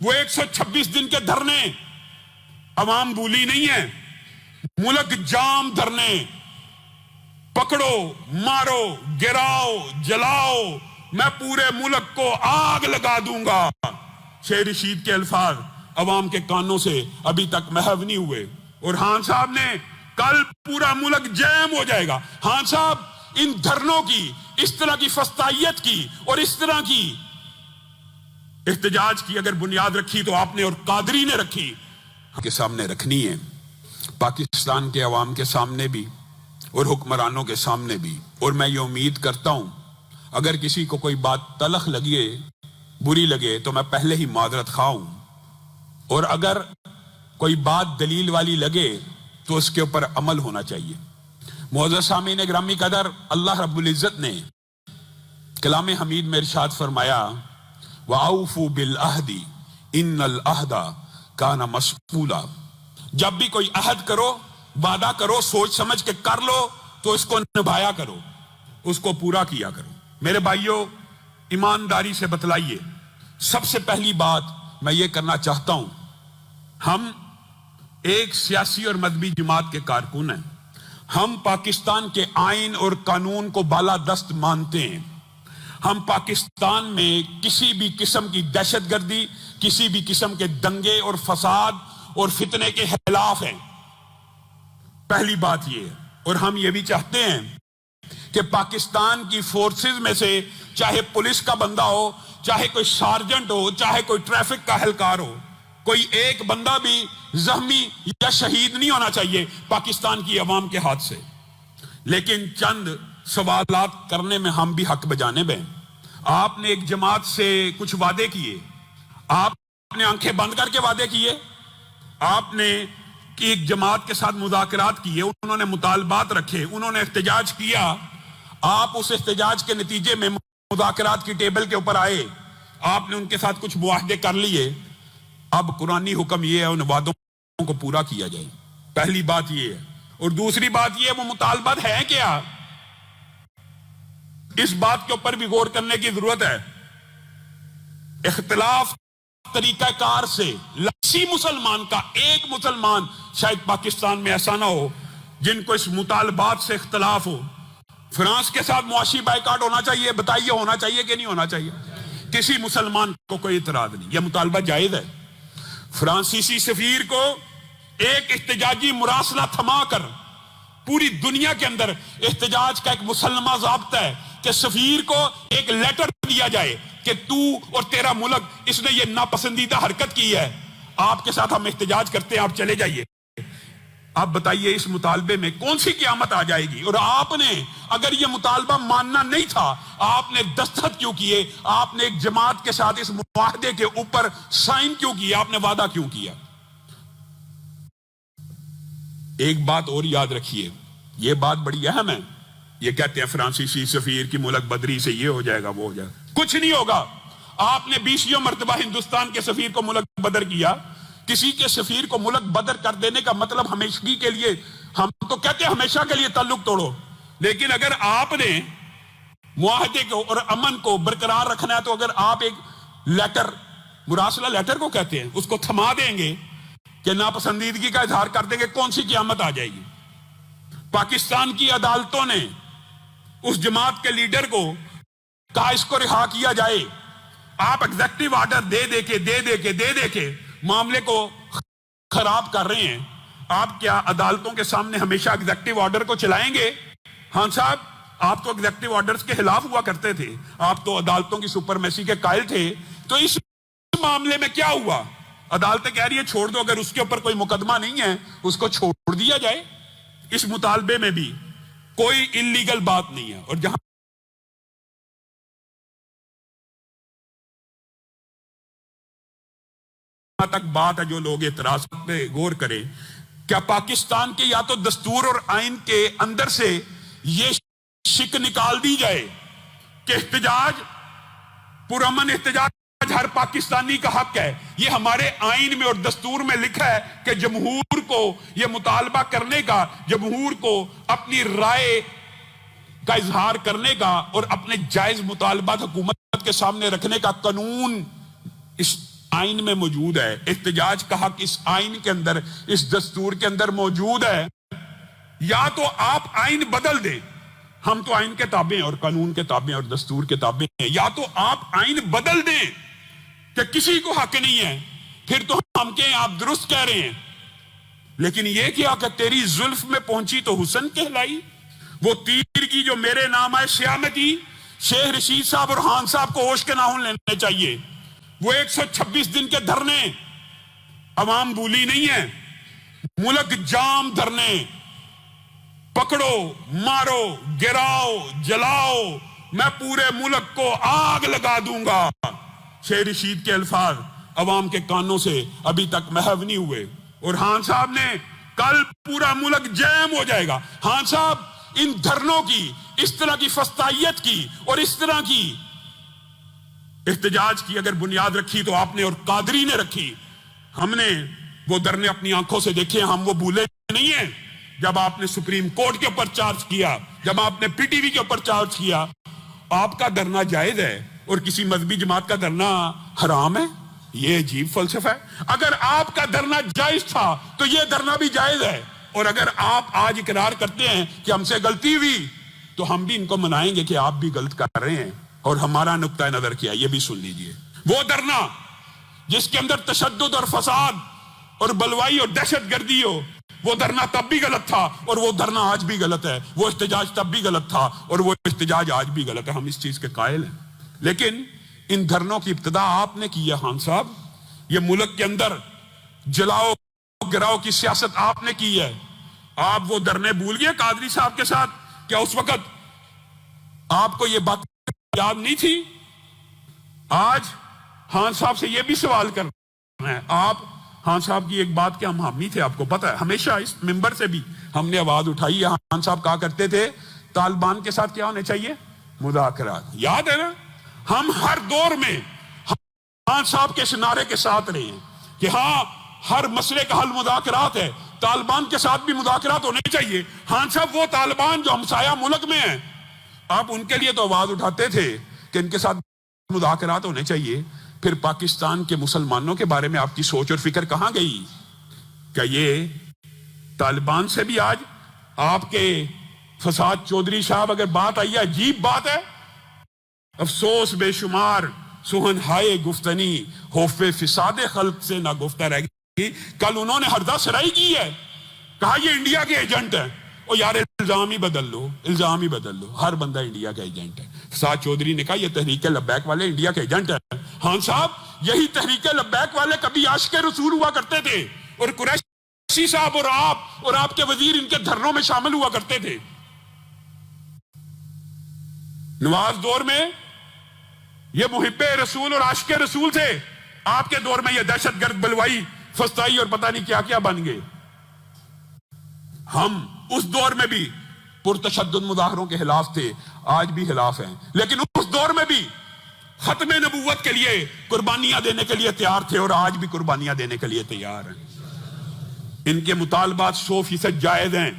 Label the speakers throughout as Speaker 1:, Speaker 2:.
Speaker 1: وہ 126 دن کے دھرنے عوام بولی نہیں ہے، ملک جام دھرنے، پکڑو مارو گراؤ جلاؤ، میں پورے ملک کو آگ لگا دوں گا۔ شیر رشید کے الفاظ عوام کے کانوں سے ابھی تک محو نہیں ہوئے، اور خان صاحب نے کل پورا ملک جیم ہو جائے گا۔ خان صاحب ان دھرنوں کی، اس طرح کی فسطائیت کی اور اس طرح کی احتجاج کی اگر بنیاد رکھی تو آپ نے اور قادری نے رکھی، کے سامنے رکھنی ہے، پاکستان کے عوام کے سامنے بھی اور حکمرانوں کے سامنے بھی۔ اور میں یہ امید کرتا ہوں اگر کسی کو کوئی بات تلخ لگے، بری لگے، تو میں پہلے ہی معذرت خواہ ہوں، اور اگر کوئی بات دلیل والی لگے تو اس کے اوپر عمل ہونا چاہیے۔ معزز سامعین گرامی قدر، اللہ رب العزت نے کلام حمید میں ارشاد فرمایا وَأَوْفُوا بِالْعَهْدِ إِنَّ الْعَهْدَ كَانَ مَسْئُولًا، جب بھی کوئی عہد کرو، وعدہ کرو، سوچ سمجھ کے کر لو تو اس کو نبھایا کرو، اس کو پورا کیا کرو۔ میرے بھائیوں، ایمانداری سے بتلائیے، سب سے پہلی بات میں یہ کرنا چاہتا ہوں، ہم ایک سیاسی اور مذہبی جماعت کے کارکن ہیں، ہم پاکستان کے آئین اور قانون کو بالادست مانتے ہیں، ہم پاکستان میں کسی بھی قسم کی دہشت گردی، کسی بھی قسم کے دنگے اور فساد اور فتنے کے خلاف ہیں، پہلی بات یہ ہے۔ اور ہم یہ بھی چاہتے ہیں کہ پاکستان کی فورسز میں سے چاہے پولیس کا بندہ ہو، چاہے کوئی سارجنٹ ہو، چاہے کوئی ٹریفک کا اہلکار ہو، کوئی ایک بندہ بھی زخمی یا شہید نہیں ہونا چاہیے پاکستان کی عوام کے ہاتھ سے۔ لیکن چند سوالات کرنے میں ہم بھی حق بجانب ہیں۔ آپ نے ایک جماعت سے کچھ وعدے کیے، آپ نے آنکھیں بند کر کے وعدے کیے، آپ نے ایک جماعت کے ساتھ مذاکرات کیے، انہوں نے مطالبات رکھے، انہوں نے احتجاج کیا، آپ اس احتجاج کے نتیجے میں مذاکرات کی ٹیبل کے اوپر آئے، آپ نے ان کے ساتھ کچھ معاہدے کر لیے، اب قرآنی حکم یہ ہے ان وعدوں کو پورا کیا جائے، پہلی بات یہ ہے۔ اور دوسری بات یہ ہے وہ مطالبات ہیں کیا، اس بات کے اوپر بھی غور کرنے کی ضرورت ہے۔ اختلاف طریقہ کار سے لاکھی مسلمان کا ایک مسلمان شاید پاکستان میں ایسا نہ ہو جن کو اس مطالبات سے اختلاف ہو۔ فرانس کے ساتھ معاشی بائیکاٹ ہونا چاہیے، بتائیے ہونا چاہیے کہ نہیں ہونا چاہیے؟ کسی مسلمان کو کوئی اعتراض نہیں، یہ مطالبہ جائز ہے۔ فرانسیسی سفیر کو ایک احتجاجی مراسلہ تھما کر پوری دنیا کے اندر احتجاج کا ایک مسلمہ ضابطہ ہے کہ سفیر کو ایک لیٹر دیا جائے کہ تو اور تیرا ملک اس نے یہ ناپسندیدہ حرکت کی ہے، آپ کے ساتھ ہم احتجاج کرتے ہیں، آپ چلے جائیے۔ آپ بتائیے اس مطالبے میں کون سی قیامت آ جائے گی؟ اور آپ نے اگر یہ مطالبہ ماننا نہیں تھا، آپ نے دستخط کیوں کیے؟ آپ نے ایک جماعت کے ساتھ اس معاہدے کے اوپر سائن کیوں کیے؟ آپ نے وعدہ کیوں کیا؟ ایک بات اور یاد رکھیے، یہ بات بڑی اہم ہے۔ یہ کہتے ہیں فرانسیسی سفیر کی ملک بدری سے یہ ہو جائے گا وہ ہو جائے گا، کچھ نہیں ہوگا۔ آپ نے 20 مرتبہ ہندوستان کے سفیر کو ملک بدر کیا، کسی کے سفیر کو ملک بدر کر دینے کا مطلب ہمیشگی کے لیے، ہم تو کہتے ہیں ہمیشہ کے لیے تعلق توڑو، لیکن اگر آپ نے معاہدے کو اور امن کو برقرار رکھنا ہے تو اگر آپ ایک لیٹر، مراسلہ لیٹر کو کہتے ہیں، اس کو تھما دیں گے کہ ناپسندیدگی کا اظہار کر دیں گے، کون سی قیامت آ جائے گی؟ پاکستان کی عدالتوں نے اس جماعت کے لیڈر کو کہا اس کو رہا کیا جائے، آپ ایگزیکٹو آرڈر دے دے کے معاملے کو خراب کر رہے ہیں۔ آپ کیا عدالتوں کے سامنے ہمیشہ ایگزیکٹو آرڈر کو چلائیں گے؟ ہاں صاحب، آپ تو ایگزیکٹو آرڈرز کے خلاف ہوا کرتے تھے، آپ تو عدالتوں کی سپرمیسی کے قائل تھے، تو اس معاملے میں کیا ہوا؟ عدالتیں کہہ رہی ہے چھوڑ دو، اگر اس کے اوپر کوئی مقدمہ نہیں ہے اس کو چھوڑ دیا جائے۔ اس مطالبے میں بھی کوئی انلیگل بات نہیں ہے۔ اور جہاں تک بات ہے جو لوگ اعتراض پہ غور کریں، کیا پاکستان کے یا تو دستور اور آئین کے اندر سے یہ شک نکال دی جائے کہ احتجاج، پرامن احتجاج ہر پاکستانی کا حق ہے؟ یہ ہمارے آئین میں اور دستور میں لکھا ہے کہ جمہور کو یہ مطالبہ کرنے کا، جمہور کو اپنی رائے کا اظہار کرنے کا اور اپنے جائز مطالبات حکومت کے سامنے رکھنے کا قانون اس آئین میں موجود ہے، احتجاج کا حق اس آئین کے اندر، اس دستور کے اندر موجود ہے، یا تو آپ آئین بدل دیں، ہم تو آئین کے تابع ہیں اور قانون کے تابع ہیں اور دستور کے تابع ہیں، یا تو آپ آئین بدل دیں کہ کسی کو حق نہیں ہے، پھر تو ہم کہیں آپ درست کہہ رہے ہیں۔ لیکن یہ کیا کہ تیری زلف میں پہنچی تو حسن کہلائی، وہ تیر کی جو میرے نام آئے سیاہ میں کی۔ شیخ رشید صاحب اور خان صاحب کو ہوش کے ناخن لینے چاہیے۔ وہ 126 دن کے دھرنے عوام بولی نہیں ہے، ملک جام دھرنے، پکڑو مارو گراؤ جلاؤ، میں پورے ملک کو آگ لگا دوں گا۔ شیخ رشید کے الفاظ عوام کے کانوں سے ابھی تک محو نہیں ہوئے، اور خان صاحب نے کل پورا ملک جیم ہو جائے گا۔ خان صاحب ان دھرنوں کی، اس طرح کی فسطائیت کی اور اس طرح کی احتجاج کی اگر بنیاد رکھی تو آپ نے اور قادری نے رکھی۔ ہم نے وہ دھرنے اپنی آنکھوں سے دیکھے، ہم وہ بھولے نہیں ہیں۔ جب آپ نے سپریم کورٹ کے اوپر چارج کیا، جب آپ نے پی ٹی وی کے اوپر چارج کیا، آپ کا دھرنا جائز ہے اور کسی مذہبی جماعت کا دھرنا حرام ہے؟ یہ عجیب فلسفہ ہے۔ اگر آپ کا دھرنا جائز تھا تو یہ دھرنا بھی جائز ہے، اور اگر آپ آج اقرار کرتے ہیں کہ ہم سے غلطی ہوئی تو ہم بھی ان کو منائیں گے کہ آپ بھی غلط کر رہے ہیں، اور ہمارا نقطہ نظر کیا یہ بھی سن لیجئے۔ وہ دھرنا جس کے اندر تشدد اور فساد اور بلوائی اور دہشت گردی ہو، وہ دھرنا تب بھی غلط تھا اور وہ دھرنا آج بھی غلط ہے، وہ احتجاج تب بھی غلط تھا اور وہ احتجاج آج بھی غلط ہے، ہم اس چیز کے قائل ہیں۔ لیکن ان دھرنوں کی ابتدا آپ نے کی ہے خان صاحب، یہ ملک کے اندر جلاؤ گراؤ کی سیاست آپ نے کی ہے۔ آپ وہ دھرنے بھول گئے قادری صاحب کے ساتھ؟ کیا اس وقت آپ کو یہ بات یاد نہیں تھی؟ آج خان صاحب سے یہ بھی سوال کر رہے ہیں۔ آپ خان صاحب کی ایک بات کے ہم حامی تھے، آپ کو پتہ ہے، ہمیشہ اس ممبر سے بھی ہم نے آواز اٹھائی ہے۔ خان صاحب کہا کرتے تھے طالبان کے ساتھ کیا ہونے چاہیے؟ مذاکرات۔ یاد ہے نا؟ ہم ہر دور میں خان صاحب کے اس نعرے کے ساتھ رہے ہیں کہ ہاں ہر مسئلے کا حل مذاکرات ہے، طالبان کے ساتھ بھی مذاکرات ہونے چاہیے۔ خان صاحب وہ طالبان جو ہمسایہ ملک میں ہیں، آپ ان کے لیے تو آواز اٹھاتے تھے کہ ان کے ساتھ مذاکرات ہونے چاہیے، پھر پاکستان کے مسلمانوں کے بارے میں آپ کی سوچ اور فکر کہاں گئی؟ کیا یہ طالبان سے بھی آج آپ کے فساد چودھری صاحب اگر بات آئی ہے، عجیب بات ہے، افسوس بے شمار سہن ہائے گفتنی، خوف فساد خلق سے نہ گفتہ رہ گئی۔ کل انہوں نے ہردہ سرائی کی ہے، کہا یہ انڈیا کے ایجنٹ ہیں۔ او یار الزام ہی بدل لو، الزام ہی بدل لو، ہر بندہ انڈیا کا ایجنٹ ہے۔ فساد چودھری نے کہا یہ تحریک لبیک والے انڈیا کے ایجنٹ ہیں۔ خان صاحب یہی تحریک لبیک والے کبھی عاشق رسول ہوا کرتے تھے، اور قریشی صاحب اور آپ کے وزیر ان کے دھرنوں میں شامل ہوا کرتے تھے۔ نواز دور میں یہ محب رسول اور عاشق رسول تھے، آپ کے دور میں یہ دہشت گرد بلوائی فسطائی اور پتہ نہیں کیا کیا بن گئے۔ ہم اس دور میں بھی پرتشدد مظاہروں کے خلاف تھے، آج بھی خلاف ہیں، لیکن اس دور میں بھی ختم نبوت کے لیے قربانیاں دینے کے لیے تیار تھے، اور آج بھی قربانیاں دینے کے لیے تیار ہیں۔ ان کے مطالبات 100% جائز ہیں۔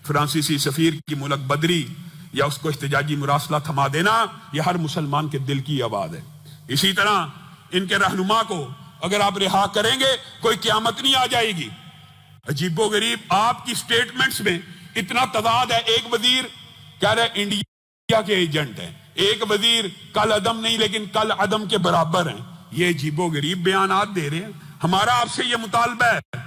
Speaker 1: فرانسیسی سفیر کی ملک بدری یا اس کو احتجاجی مراسلہ تھما دینا، یہ ہر مسلمان کے دل کی آواز ہے۔ اسی طرح ان کے رہنما کو اگر آپ رہا کریں گے کوئی قیامت نہیں آ جائے گی۔ عجیب و غریب آپ کی سٹیٹمنٹس میں اتنا تضاد ہے، ایک وزیر کہہ رہے انڈیا کے ایجنٹ ہیں، ایک وزیر کل عدم نہیں لیکن کل عدم کے برابر ہیں۔ یہ عجیب و غریب بیانات دے رہے ہیں۔ ہمارا آپ سے یہ مطالبہ ہے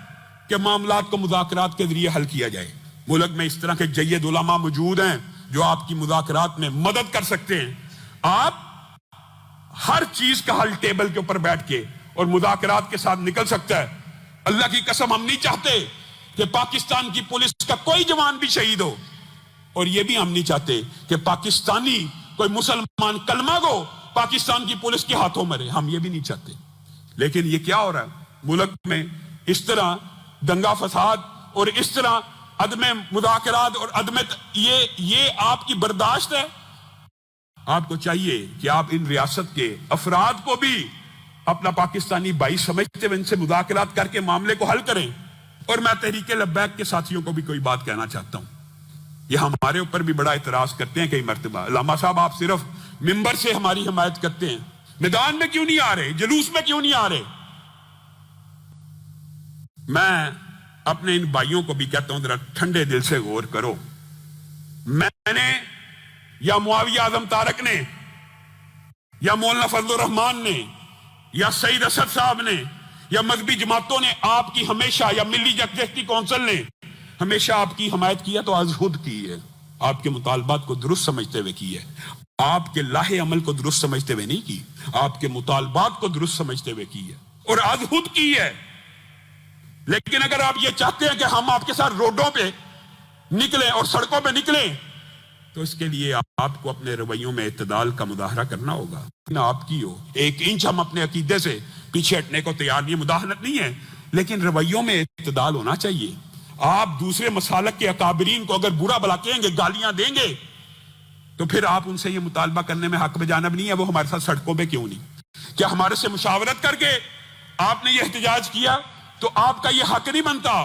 Speaker 1: کہ معاملات کو مذاکرات کے ذریعے حل کیا جائے۔ ملک میں اس طرح کے جید علماء موجود ہیں جو آپ کی مذاکرات میں مدد کر سکتے ہیں۔ آپ ہر چیز کا حل ٹیبل کے اوپر بیٹھ کے اور مذاکرات کے ساتھ نکل سکتا ہے۔ اللہ کی قسم ہم نہیں چاہتے کہ پاکستان کی پولیس کا کوئی جوان بھی شہید ہو، اور یہ بھی ہم نہیں چاہتے کہ پاکستانی کوئی مسلمان کلمہ گو پاکستان کی پولیس کے ہاتھوں مرے، ہم یہ بھی نہیں چاہتے۔ لیکن یہ کیا ہو رہا ہے ملک میں؟ اس طرح دنگا فساد اور اس طرح عدم مذاکرات اور عدم یہ آپ کی برداشت ہے؟ آپ کو چاہیے کہ آپ ان ریاست کے افراد کو بھی اپنا پاکستانی بھائی سمجھتے ہوئے ان سے مذاکرات کر کے معاملے کو حل کریں۔ اور میں تحریک لبیک کے ساتھیوں کو بھی کوئی بات کہنا چاہتا ہوں، یہ ہمارے اوپر بھی بڑا اعتراض کرتے ہیں کئی مرتبہ۔ علامہ صاحب آپ صرف ممبر سے ہماری حمایت کرتے ہیں، میدان میں کیوں نہیں آ رہے؟ جلوس میں کیوں نہیں آ رہے؟ میں اپنے ان بھائیوں کو بھی کہتا ہوں ذرا ٹھنڈے دل سے غور کرو. میں نے یا معاویہ اعظم طارق نے یا مولانا فضل الرحمان نے یا سعید اسد صاحب نے یا مذہبی جماعتوں نے آپ کی ہمیشہ، یا ملی یکجہتی کونسل نے ہمیشہ آپ کی حمایت کی ہے تو از خود کی ہے. آپ کے مطالبات کو درست سمجھتے ہوئے کی ہے. آپ کے لاہے عمل کو درست سمجھتے ہوئے نہیں کی، آپ کے مطالبات کو درست سمجھتے ہوئے کی ہے اور از خود کی ہے. لیکن اگر آپ یہ چاہتے ہیں کہ ہم آپ کے ساتھ روڈوں پہ نکلیں اور سڑکوں پہ نکلیں تو اس کے لیے آپ کو اپنے رویوں میں اعتدال کا مظاہرہ کرنا ہوگا. نہ آپ کی ہو 1 انچ ہم اپنے عقیدے سے پیچھے ہٹنے کو تیار نہیں، مداہنت نہیں ہے، لیکن رویوں میں اعتدال ہونا چاہیے. آپ دوسرے مسالک کے اکابرین کو اگر برا بلا کہیں گے، گالیاں دیں گے، تو پھر آپ ان سے یہ مطالبہ کرنے میں حق بجانب نہیں ہے وہ ہمارے ساتھ سڑکوں پہ کیوں نہیں. کیا ہمارے سے مشاورت کر کے آپ نے یہ احتجاج کیا تو آپ کا یہ حق نہیں بنتا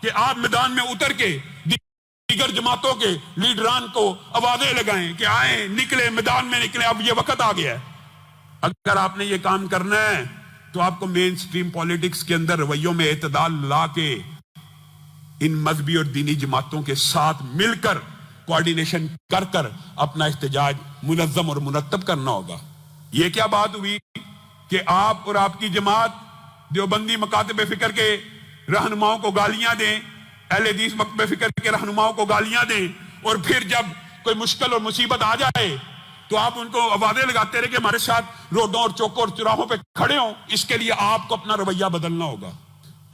Speaker 1: کہ آپ میدان میں اتر کے دیگر جماعتوں کے لیڈران کو آوازیں لگائیں کہ آئیں، نکلے، میدان میں نکلے، اب یہ وقت آ گیا ہے. اگر آپ نے یہ کام کرنا ہے تو آپ کو مین سٹریم پولیٹکس کے اندر رویوں میں اعتدال لا کے ان مذہبی اور دینی جماعتوں کے ساتھ مل کر کوارڈینیشن کر کر اپنا احتجاج منظم اور مرتب کرنا ہوگا. یہ کیا بات ہوئی کہ آپ اور آپ کی جماعت دیوبندی مکاتب فکر کے رہنماؤں کو گالیاں دیں، اہل حدیث مکتب فکر کے رہنماؤں کو گالیاں دیں، اور پھر جب کوئی مشکل اور مصیبت آ جائے تو آپ ان کو آوازیں لگاتے رہے کہ ہمارے ساتھ روڈوں اور چوکوں اور چراہوں پہ کھڑے ہوں. اس کے لیے آپ کو اپنا رویہ بدلنا ہوگا.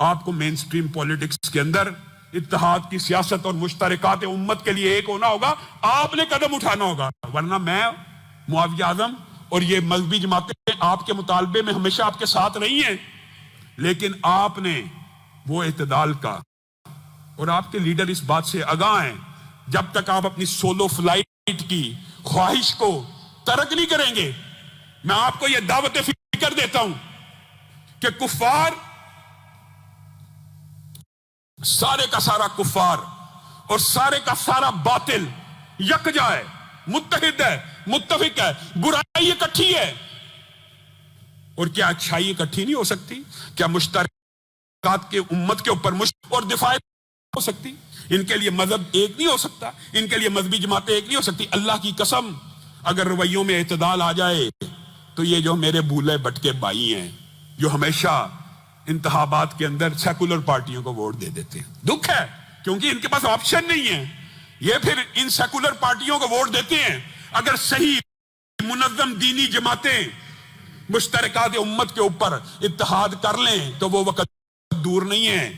Speaker 1: آپ کو مین سٹریم پولیٹکس کے اندر اتحاد کی سیاست اور مشترکات امت کے لیے ایک ہونا ہوگا. آپ نے قدم اٹھانا ہوگا، ورنہ میں، معاویہ اعظم اور یہ مذہبی جماعتیں آپ کے مطالبے میں ہمیشہ آپ کے ساتھ رہی ہیں، لیکن آپ نے وہ اعتدال کا، اور آپ کے لیڈر اس بات سے آگاہ ہیں، جب تک آپ اپنی سولو فلائٹ کی خواہش کو ترک نہیں کریں گے، میں آپ کو یہ دعوت فکر دیتا ہوں کہ کفار، سارے کا سارا کفار اور سارے کا سارا باطل یکجا ہے، متحد ہے، متفق ہے. برائی اکٹھی ہے، اور کیا اچھائی اکٹھی نہیں ہو سکتی؟ کیا مشترکات کے امت کے اوپر اور دفاع ہو سکتی؟ ان کے لیے مذہب ایک نہیں ہو سکتا، ان کے لیے مذہبی جماعتیں ایک نہیں ہو سکتی. اللہ کی قسم اگر رویوں میں اعتدال آ جائے تو یہ جو میرے بھولے بٹکے بھائی ہیں جو ہمیشہ انتخابات کے اندر سیکولر پارٹیوں کو ووٹ دے دیتے ہیں، دکھ ہے، کیونکہ ان کے پاس آپشن نہیں ہے. یہ پھر ان سیکولر پارٹیوں کو ووٹ دیتے ہیں. اگر صحیح منظم دینی جماعتیں مشترکات امت کے اوپر اتحاد کر لیں تو وہ وقت دور نہیں ہے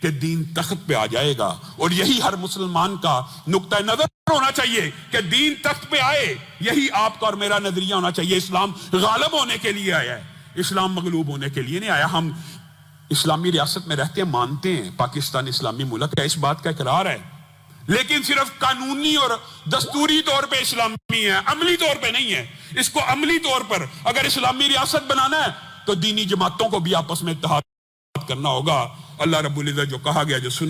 Speaker 1: کہ دین تخت پہ آ جائے گا. اور یہی ہر مسلمان کا نقطہ نظر ہونا چاہیے کہ دین تخت پہ آئے. یہی آپ کا اور میرا نظریہ ہونا چاہیے. اسلام غالب ہونے کے لیے آیا ہے، اسلام مغلوب ہونے کے لیے نہیں آیا. ہم اسلامی ریاست میں رہتے ہیں، مانتے ہیں پاکستان اسلامی ملک ہے، اس بات کا اقرار ہے، لیکن صرف قانونی اور دستوری طور پہ اسلامی ہے، عملی طور پہ نہیں ہے. اس کو عملی طور پر اگر اسلامی ریاست بنانا ہے تو دینی جماعتوں کو بھی آپس میں اتحاد کرنا ہوگا. اللہ رب العزت جو کہا گیا، جو سنا